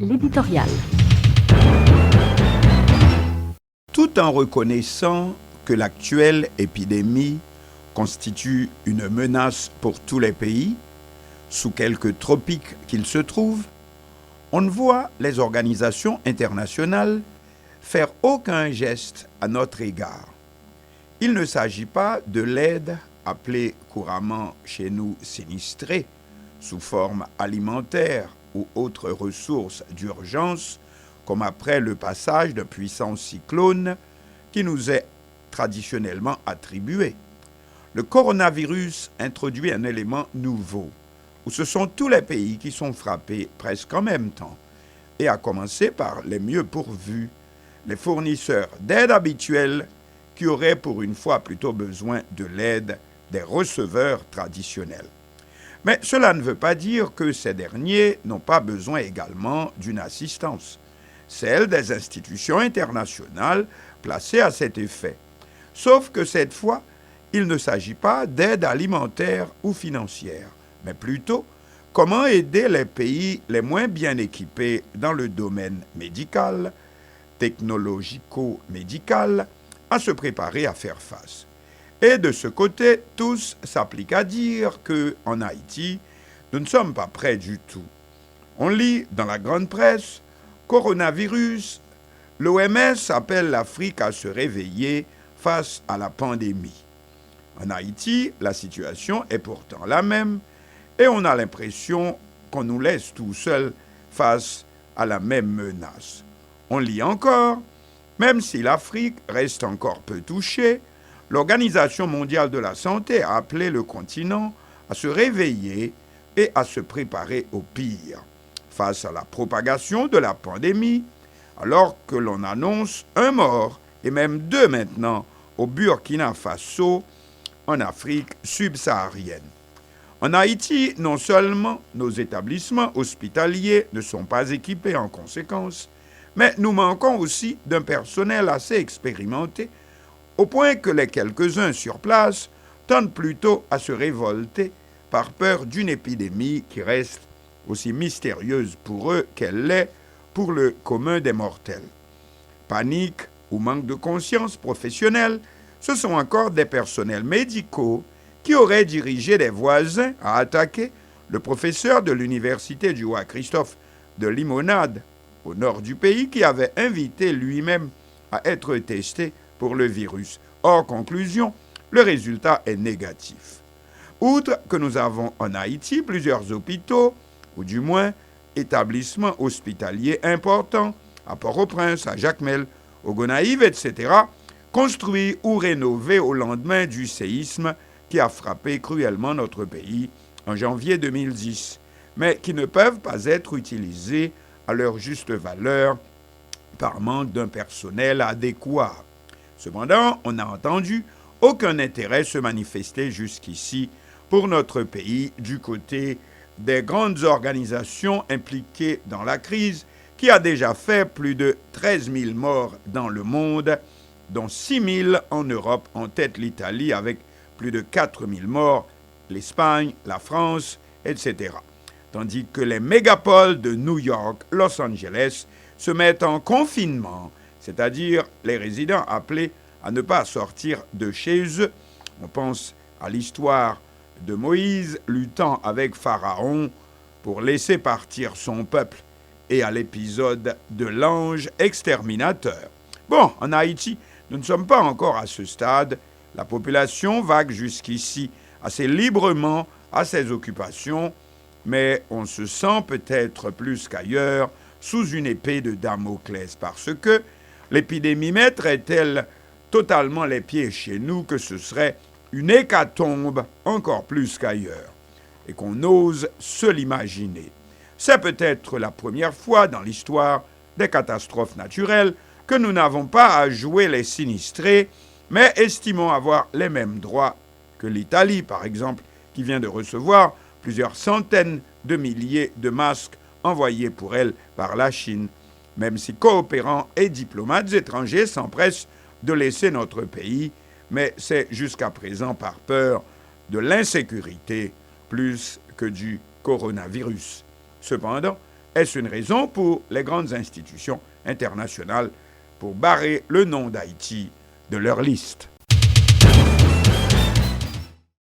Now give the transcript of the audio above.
l'éditorial. Tout en reconnaissant que l'actuelle épidémie constitue une menace pour tous les pays, sous quelque tropique qu'ils se trouvent, on ne voit les organisations internationales faire aucun geste à notre égard. Il ne s'agit pas de l'aide appelée couramment chez nous sinistrée, sous forme alimentaire ou autres ressources d'urgence, comme après le passage d'un puissant cyclone qui nous est traditionnellement attribué. Le coronavirus introduit un élément nouveau, où ce sont tous les pays qui sont frappés presque en même temps, et à commencer par les mieux pourvus, les fournisseurs d'aide habituels qui auraient pour une fois plutôt besoin de l'aide des receveurs traditionnels. Mais cela ne veut pas dire que ces derniers n'ont pas besoin également d'une assistance, celle des institutions internationales placées à cet effet. Sauf que cette fois, il ne s'agit pas d'aide alimentaire ou financière, mais plutôt comment aider les pays les moins bien équipés dans le domaine médical, technologico-médical, à se préparer à faire face. Et de ce côté, tous s'appliquent à dire qu'en Haïti, nous ne sommes pas prêts du tout. On lit dans la grande presse, coronavirus, l'OMS appelle l'Afrique à se réveiller face à la pandémie. En Haïti, la situation est pourtant la même et on a l'impression qu'on nous laisse tout seuls face à la même menace. On lit encore, même si l'Afrique reste encore peu touchée, l'Organisation mondiale de la santé a appelé le continent à se réveiller et à se préparer au pire. Face à la propagation de la pandémie, alors que l'on annonce un mort, et même 2 maintenant, au Burkina Faso, en Afrique subsaharienne. En Haïti, non seulement nos établissements hospitaliers ne sont pas équipés en conséquence, mais nous manquons aussi d'un personnel assez expérimenté, au point que les quelques-uns sur place tendent plutôt à se révolter par peur d'une épidémie qui reste aussi mystérieuse pour eux qu'elle l'est pour le commun des mortels. Panique ou manque de conscience professionnelle, ce sont encore des personnels médicaux qui auraient dirigé des voisins à attaquer le professeur de l'université du roi Christophe de Limonade, au nord du pays, qui avait invité lui-même à être testé pour le virus. Hors conclusion, le résultat est négatif. Outre que nous avons en Haïti plusieurs hôpitaux, ou du moins établissements hospitaliers importants, à Port-au-Prince, à Jacmel, au Gonaïves, etc., construits ou rénovés au lendemain du séisme qui a frappé cruellement notre pays en janvier 2010, mais qui ne peuvent pas être utilisés à leur juste valeur par manque d'un personnel adéquat. Cependant, on n'a entendu aucun intérêt se manifester jusqu'ici pour notre pays du côté des grandes organisations impliquées dans la crise qui a déjà fait plus de 13 000 morts dans le monde, dont 6 000 en Europe, en tête l'Italie avec plus de 4 000 morts, l'Espagne, la France, etc. Tandis que les mégapoles de New York, Los Angeles se mettent en confinement, c'est-à-dire les résidents appelés à ne pas sortir de chez eux. On pense à l'histoire de Moïse luttant avec Pharaon pour laisser partir son peuple et à l'épisode de l'ange exterminateur. Bon, en Haïti, nous ne sommes pas encore à ce stade. La population vague jusqu'ici assez librement à ses occupations, mais on se sent peut-être plus qu'ailleurs sous une épée de Damoclès parce que l'épidémie mettrait-elle totalement les pieds chez nous que ce serait une hécatombe encore plus qu'ailleurs et qu'on ose se l'imaginer. C'est peut-être la première fois dans l'histoire des catastrophes naturelles que nous n'avons pas à jouer les sinistrés, mais estimons avoir les mêmes droits que l'Italie, par exemple, qui vient de recevoir plusieurs centaines de milliers de masques envoyés pour elle par la Chine, même si coopérants et diplomates étrangers s'empressent de laisser notre pays, mais c'est jusqu'à présent par peur de l'insécurité plus que du coronavirus. Cependant, Est-ce une raison pour les grandes institutions internationales pour barrer le nom d'Haïti de leur liste?